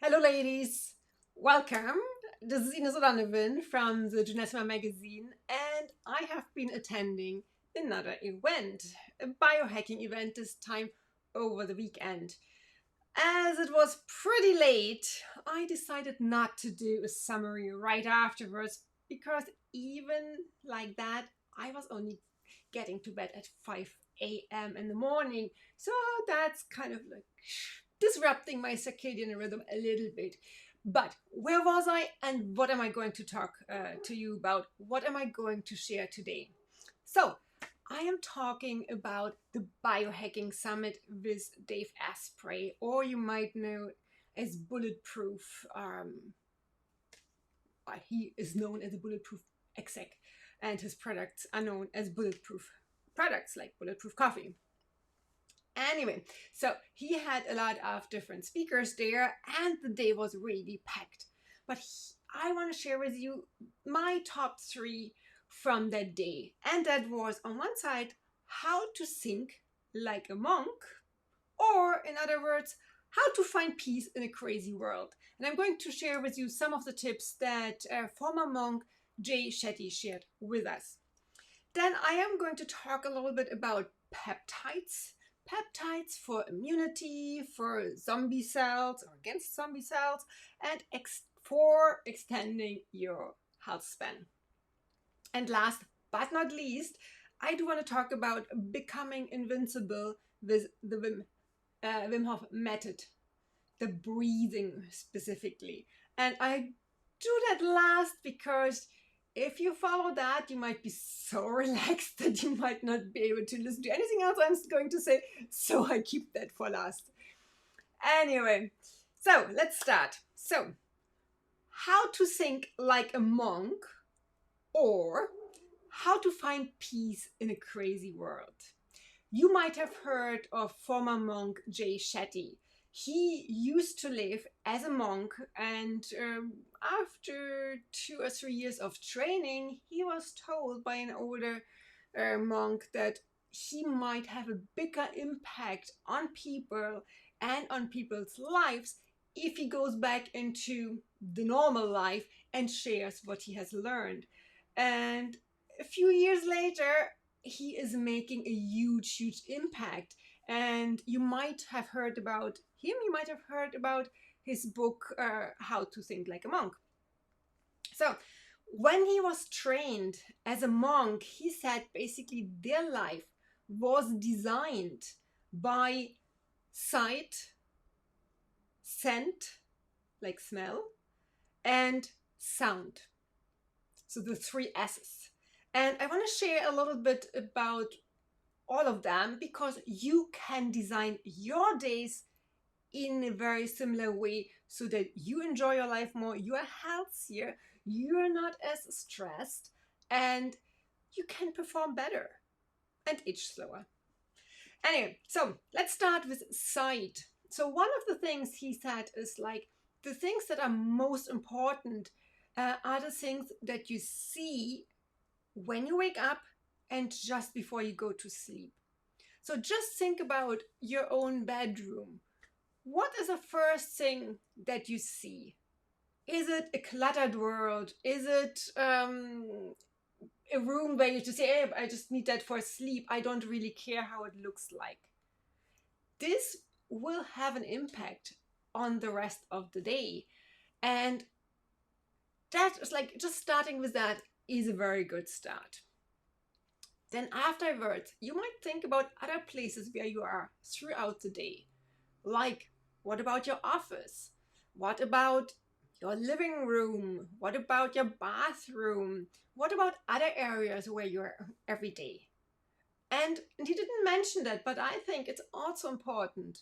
Hello, ladies. Welcome. This is Ines O'Donovan from the Jeunessima Magazine, and I have been attending another event, a biohacking event this time over the weekend. As it was pretty late, I decided not to do a summary right afterwards because even like that, I was only getting to bed at 5 a.m. in the morning. So that's kind of like disrupting my circadian rhythm a little bit. But where was I and what am I going to talk to you about? What am I going to share today? So, I am talking about the Biohacking Summit with Dave Asprey, or you might know as Bulletproof. He is known as a Bulletproof exec, and his products are known as Bulletproof products like Bulletproof Coffee. Anyway, so he had a lot of different speakers there, and the day was really packed. But I want to share with you my top three from that day. And that was on one side, how to think like a monk, or in other words, how to find peace in a crazy world. And I'm going to share with you some of the tips that former monk Jay Shetty shared with us. Then I am going to talk a little bit about peptides. Peptides for immunity, for zombie cells or against zombie cells, and for extending your health span. And last but not least, I do want to talk about becoming invincible with the Wim Hof method, the breathing specifically. And I do that last because if you follow that, you might be so relaxed that you might not be able to listen to anything else I'm going to say. So I keep that for last. Anyway, so let's start. So, how to think like a monk, or how to find peace in a crazy world. You might have heard of former monk Jay Shetty. He used to live as a monk, and after 2 or 3 years of training, he was told by an older monk that he might have a bigger impact on people and on people's lives if he goes back into the normal life and shares what he has learned. And a few years later, he is making a huge impact. And you might have heard about him, you might have heard about his book, How to Think Like a Monk. So, when he was trained as a monk, he said basically their life was designed by sight, scent, like smell, and sound. So, the three S's. And I want to share a little bit about all of them because you can design your days in a very similar way so that you enjoy your life more, you are healthier, you're not as stressed, and you can perform better and age slower. Anyway, so let's start with sight. So, one of the things he said is like the things that are most important are the things that you see when you wake up and just before you go to sleep. So just think about your own bedroom. What is the first thing that you see? Is it a cluttered world? Is it a room where you just say, hey, I just need that for sleep. I don't really care how it looks like. This will have an impact on the rest of the day. And that is like just starting with that is a very good start. Then afterwards, you might think about other places where you are throughout the day. Like, what about your office? What about your living room? What about your bathroom? What about other areas where you're every day? And he didn't mention that, but I think it's also important.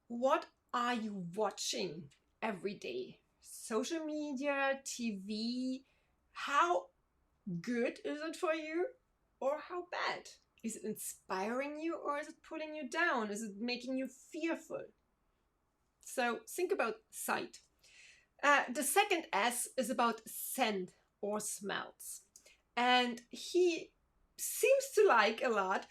What are you watching every day? Social media, TV? How good is it for you? Or how bad? Is it inspiring you or is it pulling you down? Is it making you fearful? So think about sight. The second S is about scent or smells. And he seems to like a lot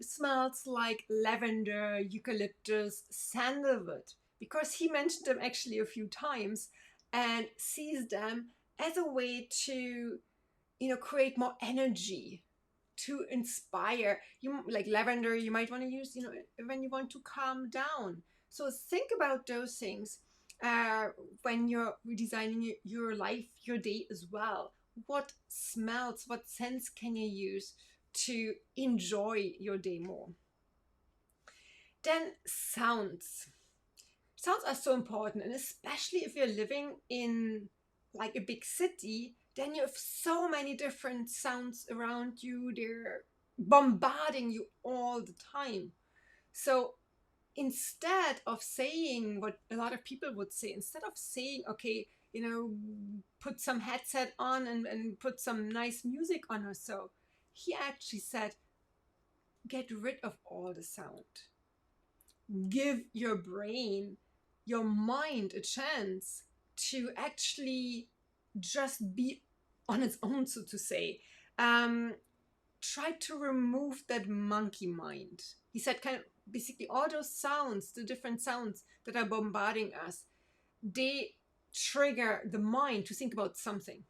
smells like lavender, eucalyptus, sandalwood. because he mentioned them actually a few times and sees them as a way to, create more energy, to inspire. You like lavender, you might want to use, when you want to calm down. So think about those things when you're redesigning your life, your day as well. What smells, what scents can you use to enjoy your day more? Then sounds. Sounds are so important, and especially if you're living in like a big city, then you have so many different sounds around you. They're bombarding you all the time. So instead of saying what a lot of people would say, instead of saying, okay, put some headset on and put some nice music on or so, he actually said, get rid of all the sound. Give your brain, your mind a chance to actually just be on its own, so to say. Try to remove that monkey mind. He said kind of basically all those sounds, the different sounds that are bombarding us, they trigger the mind to think about something.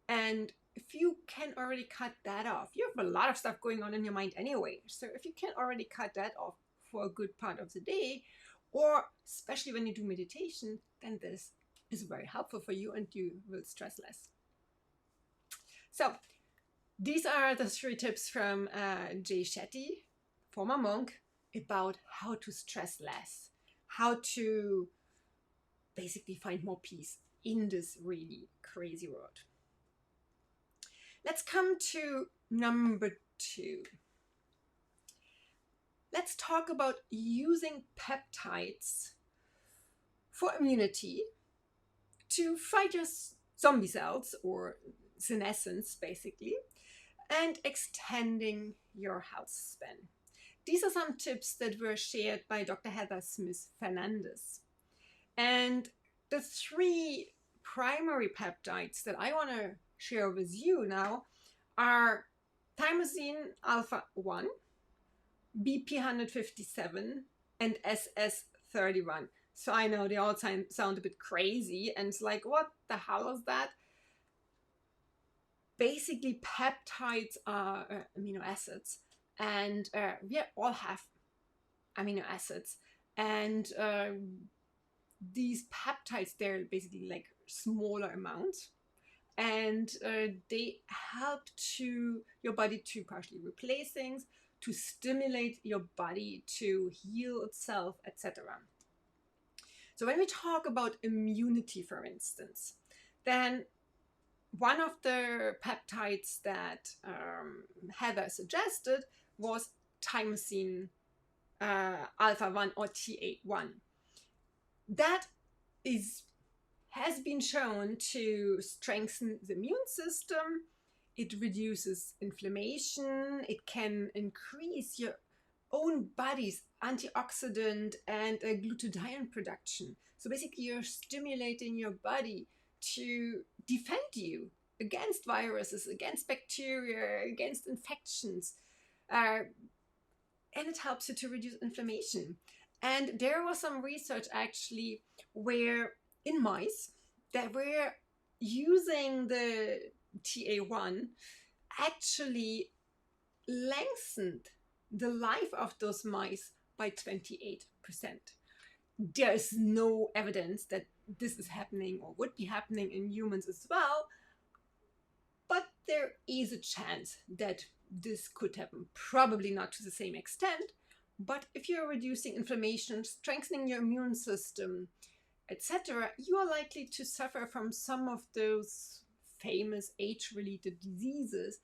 And if you can already cut that off, you have a lot of stuff going on in your mind anyway. So if you can already cut that off for a good part of the day, or especially when you do meditation, then this is very helpful for you and you will stress less. So these are the 3 tips from Jay Shetty, former monk, about how to stress less, how to basically find more peace in this really crazy world. Let's come to number 2. Let's talk about using peptides for immunity to fight your zombie cells, or senescence basically, and extending your health span. These are some tips that were shared by Dr. Heather Smith Fernandez. And the 3 primary peptides that I want to share with you now are thymosin alpha 1, BP157, and SS31. So I know they all sound a bit crazy, and it's like, what the hell is that? Basically, peptides are amino acids, and we all have amino acids, and these peptides, they're basically like smaller amounts, and they help to your body to partially replace things, to stimulate your body to heal itself, etc. So when we talk about immunity, for instance, then one of the peptides that Heather suggested was thymosin alpha 1, or TA1. That has been shown to strengthen the immune system. It reduces inflammation. It can increase your own body's antioxidant and glutathione production. So basically, you're stimulating your body to defend you against viruses, against bacteria, against infections. And it helps you to reduce inflammation. And there was some research actually where in mice that were using the TA1 actually lengthened the life of those mice by 28%. There is no evidence that this is happening or would be happening in humans as well, but there is a chance that this could happen. Probably not to the same extent, but if you're reducing inflammation, strengthening your immune system, etc., you are likely to suffer from some of those famous age-related diseases,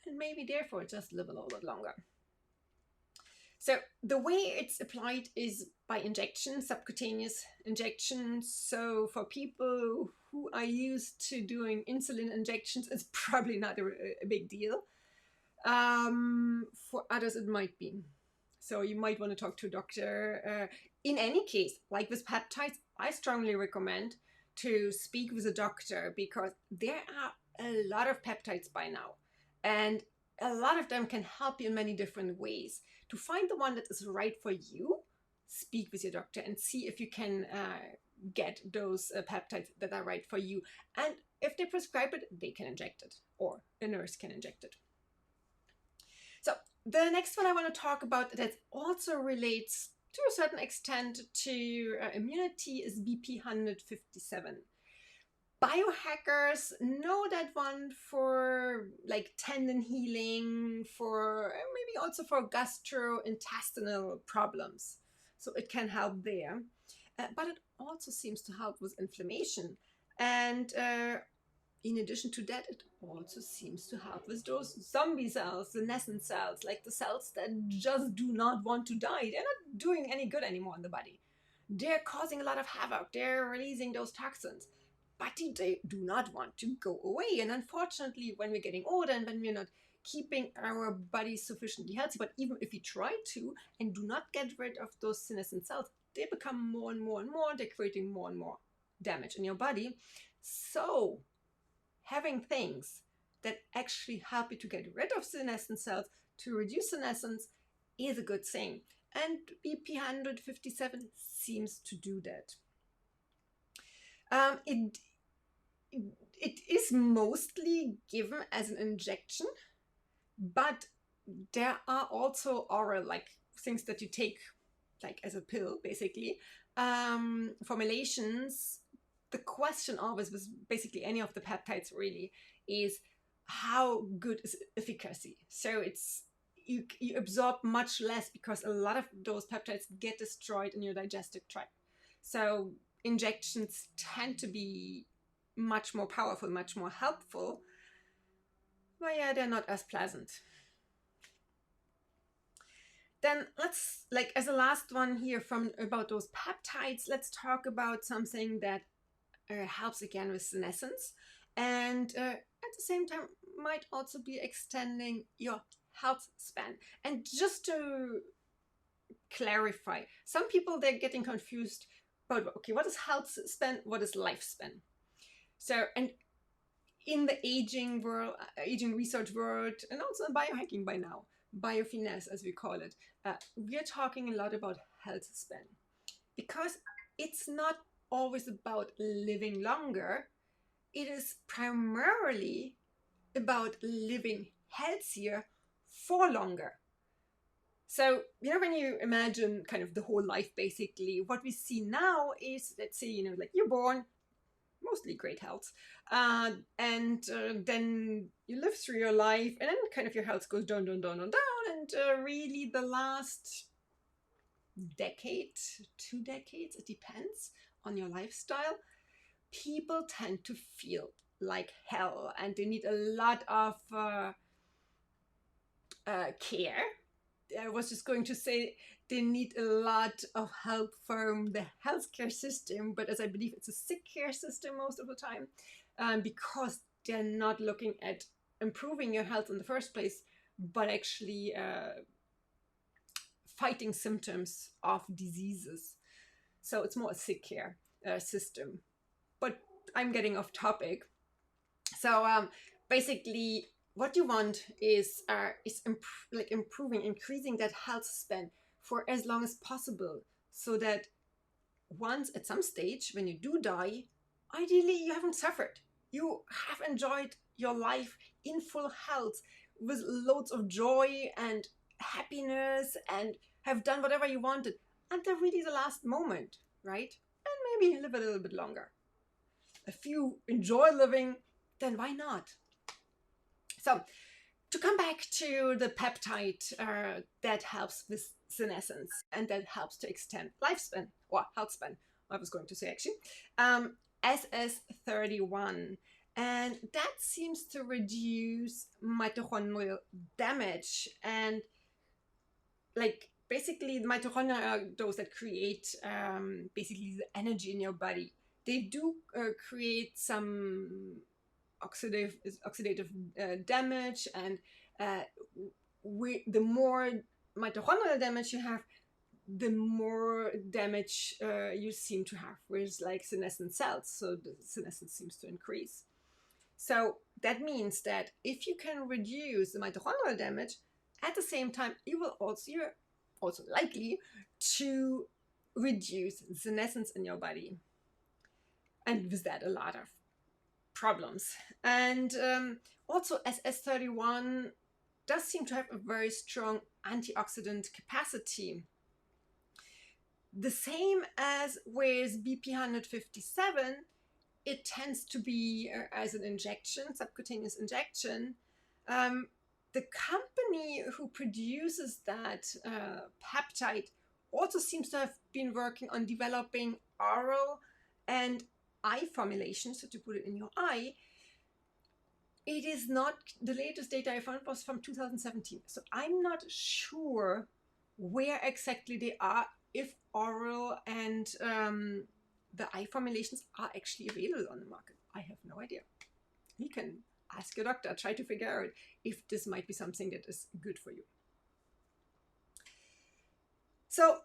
and maybe therefore just live a little bit longer. So the way it's applied is by injection, subcutaneous injection. So for people who are used to doing insulin injections, it's probably not a big deal. For others, it might be. So you might want to talk to a doctor. In any case, like with peptides, I strongly recommend to speak with a doctor, because there are a lot of peptides by now. And a lot of them can help you in many different ways. To find the one that is right for you, speak with your doctor and see if you can get those peptides that are right for you. And if they prescribe it, they can inject it, or a nurse can inject it. So the next one I want to talk about that also relates to a certain extent to immunity is BP 157. Biohackers know that one for like tendon healing, for maybe also for gastrointestinal problems. So it can help there. But it also seems to help with inflammation. And in addition to that, it also seems to help with those zombie cells, the senescent cells, like the cells that just do not want to die. They're not doing any good anymore in the body. They're causing a lot of havoc. They're releasing those toxins. But they do not want to go away. And unfortunately, when we're getting older and when we're not keeping our bodies sufficiently healthy, but even if we try to and do not get rid of those senescent cells, they become more and more and more. They're creating more and more damage in your body. So having things that actually help you to get rid of senescent cells, to reduce senescence, is a good thing. And BP 157 seems to do that. It is mostly given as an injection, but there are also oral, like things that you take like as a pill, basically, formulations. The question always with basically any of the peptides really is how good is efficacy. So it's you absorb much less because a lot of those peptides get destroyed in your digestive tract. So injections tend to be much more powerful, much more helpful, but yeah, they're not as pleasant. Then let's, like as a last one here from about those peptides, let's talk about something that helps again with senescence, and at the same time might also be extending your health span. And just to clarify, some people, they're getting confused about, okay, what is health span, what is lifespan? So, and in the aging world, aging research world, and also in biohacking by now, biofinesse as we call it, we're talking a lot about health span, because it's not always about living longer. It is primarily about living healthier for longer. So, you know, when you imagine kind of the whole life, basically, what we see now is, let's say, you know, like you're born, mostly great health, and then you live through your life, and then kind of your health goes down, down, down, down, down, and really the last decade, 2 decades, it depends on your lifestyle, people tend to feel like hell, and they need a lot of care. I was just going to say they need a lot of help from the healthcare system, but as I believe it's a sick care system most of the time, because they're not looking at improving your health in the first place, but actually fighting symptoms of diseases. So it's more a sick care system. But I'm getting off topic. So basically, what you want is improving, increasing that health span for as long as possible, so that once at some stage when you do die, ideally you haven't suffered. You have enjoyed your life in full health with loads of joy and happiness, and have done whatever you wanted until really the last moment, right? And maybe live a little bit longer. If you enjoy living, then why not? So, to come back to the peptide that helps with senescence and that helps to extend lifespan, or health span, I was going to say actually, SS31. And that seems to reduce mitochondrial damage. And like basically the mitochondria are those that create basically the energy in your body. They do create some oxidative damage, and the more mitochondrial damage you have, the more damage you seem to have with like senescent cells. So the senescence seems to increase. So that means that if you can reduce the mitochondrial damage, at the same time you're also likely to reduce senescence in your body. And with that, a lot of problems. And also, SS31 does seem to have a very strong antioxidant capacity. The same as with BP157, it tends to be as an injection, subcutaneous injection. The company who produces that peptide also seems to have been working on developing oral and eye formulations, so to put it in your eye. It is not, the latest data I found was from 2017. So I'm not sure where exactly they are, if oral and the eye formulations are actually available on the market. I have no idea. You can ask your doctor, try to figure out if this might be something that is good for you. So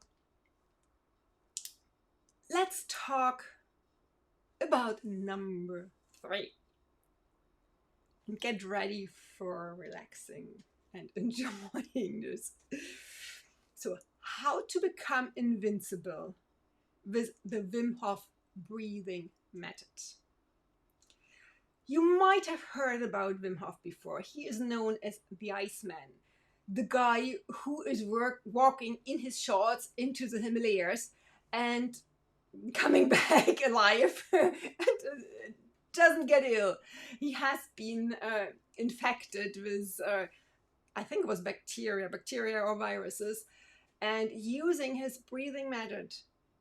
let's talk about number 3. Get ready for relaxing and enjoying this. So, how to become invincible with the Wim Hof breathing method. You might have heard about Wim Hof before. He is known as the Iceman, the guy who is walking in his shorts into the Himalayas and coming back alive and doesn't get ill. He has been infected with, I think it was bacteria or viruses, and using his breathing method,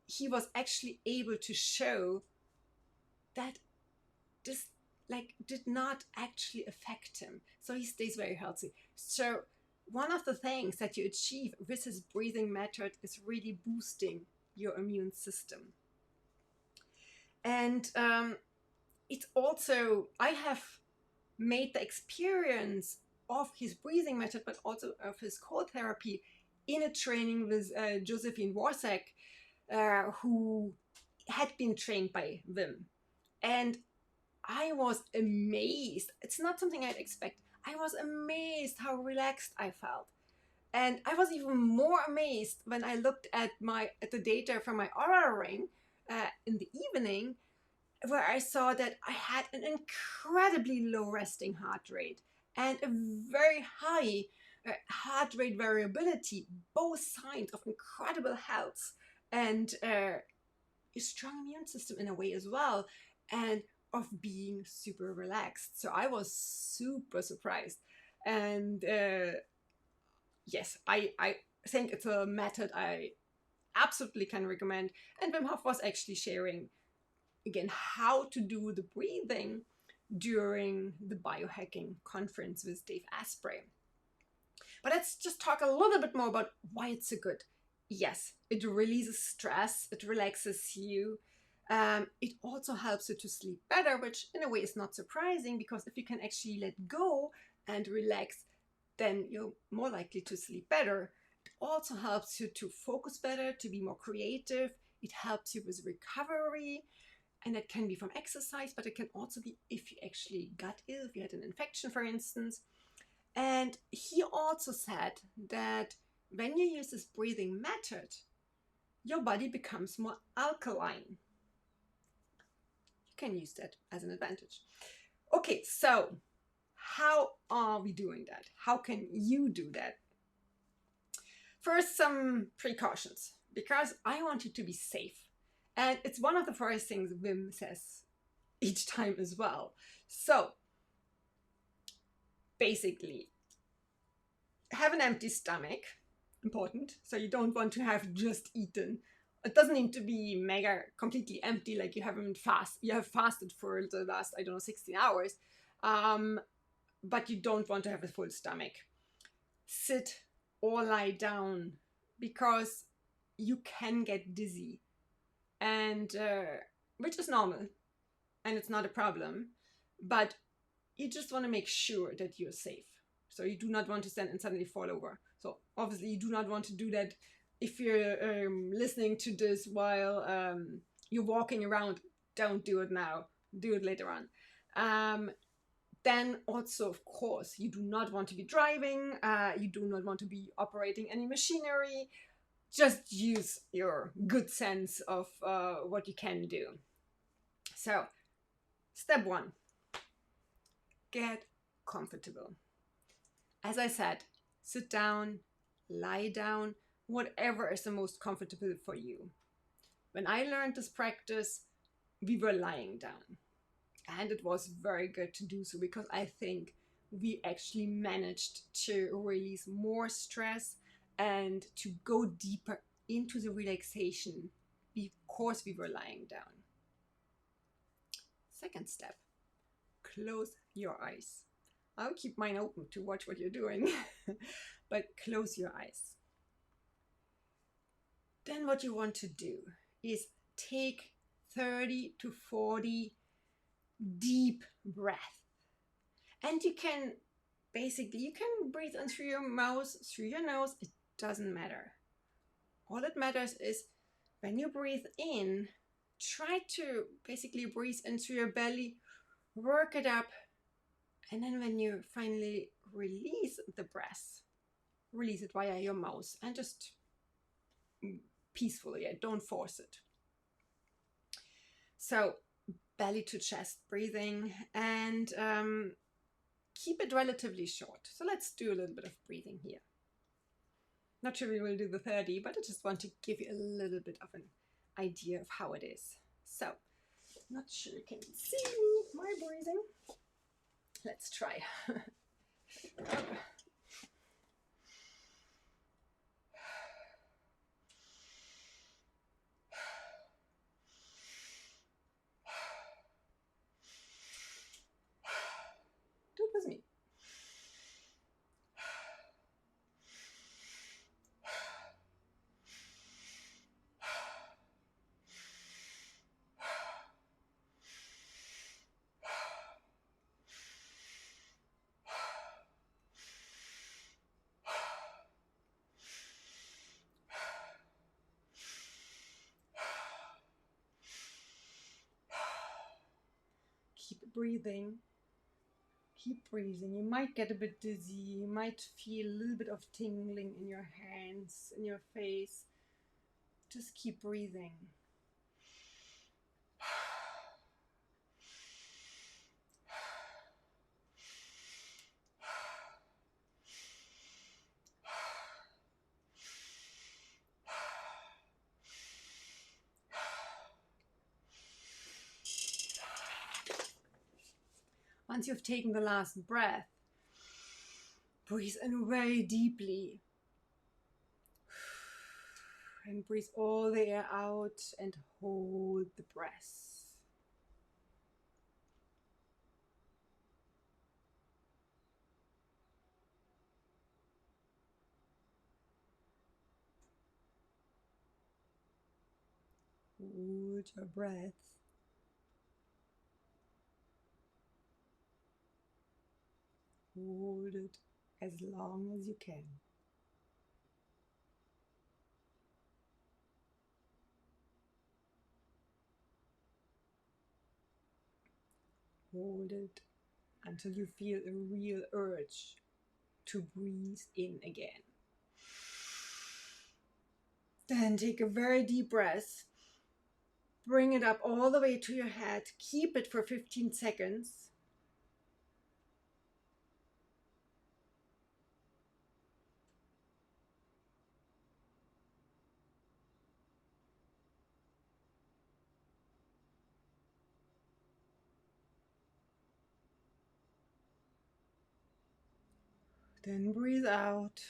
he was actually able to show that this did not actually affect him. So he stays very healthy. So one of the things that you achieve with his breathing method is really boosting your immune system. And it's also, I have made the experience of his breathing method, but also of his cold therapy in a training with Josephine Warsack, who had been trained by Wim. And I was amazed. It's not something I'd expect. I was amazed how relaxed I felt. And I was even more amazed when I looked at the data from my Aura ring in the evening, where I saw that I had an incredibly low resting heart rate and a very high heart rate variability, both signs of incredible health and a strong immune system in a way as well, and of being super relaxed. So I was super surprised. And yes, I think it's a method I absolutely can recommend. And Wim Hof was actually sharing, again, how to do the breathing during the biohacking conference with Dave Asprey. But let's just talk a little bit more about why it's so good. Yes, it releases stress, it relaxes you. It also helps you to sleep better, which in a way is not surprising, because if you can actually let go and relax, then you're more likely to sleep better. It also helps you to focus better, to be more creative. It helps you with recovery. And it can be from exercise, but it can also be if you actually got ill, if you had an infection, for instance. And he also said that when you use this breathing method, your body becomes more alkaline. You can use that as an advantage. Okay, so how are we doing that? How can you do that? First, some precautions, because I want you to be safe. And it's one of the first things Wim says each time as well. So basically, have an empty stomach, important. So you don't want to have just eaten. It doesn't need to be mega completely empty, like you have fasted for the last, 16 hours. But you don't want to have a full stomach. Sit or lie down, because you can get dizzy, and which is normal, and it's not a problem, but you just want to make sure that you're safe. So you do not want to stand and suddenly fall over. So obviously you do not want to do that if you're listening to this while you're walking around. Don't do it now. Do it later on. Then also, of course, you do not want to be driving. You do not want to be operating any machinery. just use your good sense of what you can do. So, step 1, get comfortable. As I said, sit down, lie down, whatever is the most comfortable for you. When I learned this practice, we were lying down. And it was very good to do so, because I think we actually managed to release more stress and to go deeper into the relaxation because we were lying down. Second step, close your eyes. I'll keep mine open to watch what you're doing, but close your eyes. Then what you want to do is take 30 to 40 deep breaths. And you can breathe in through your mouth, through your nose. It doesn't matter. All that matters is when you breathe in, try to basically breathe into your belly, work it up. And then when you finally release the breath, release it via your mouth and just peacefully, don't force it. So belly to chest breathing, and keep it relatively short. So let's do a little bit of breathing here. Not sure we will do the 30, but I just want to give you a little bit of an idea of how it is. So, not sure you can see me, my breathing. Let's try. Do it with me. Keep breathing. Keep breathing. You might get a bit dizzy. You might feel a little bit of tingling in your hands, in your face. Just keep breathing. Once you've taken the last breath, breathe in very deeply. And breathe all the air out and hold the breath. Hold your breath. Hold it as long as you can. Hold it until you feel a real urge to breathe in again. Then take a very deep breath. Bring it up all the way to your head. Keep it for 15 seconds. Then breathe out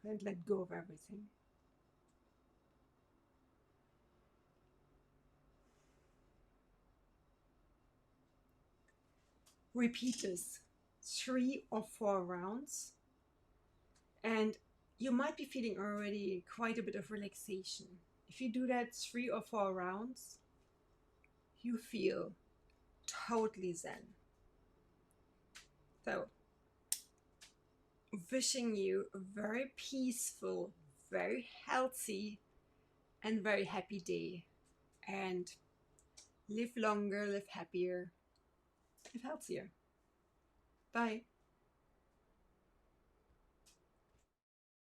and let go of everything. Repeat this 3 or 4 rounds, and you might be feeling already quite a bit of relaxation. If you do that 3 or 4 rounds, you feel totally zen. So, wishing you a very peaceful, very healthy, and very happy day. And live longer, live happier, live healthier. Bye.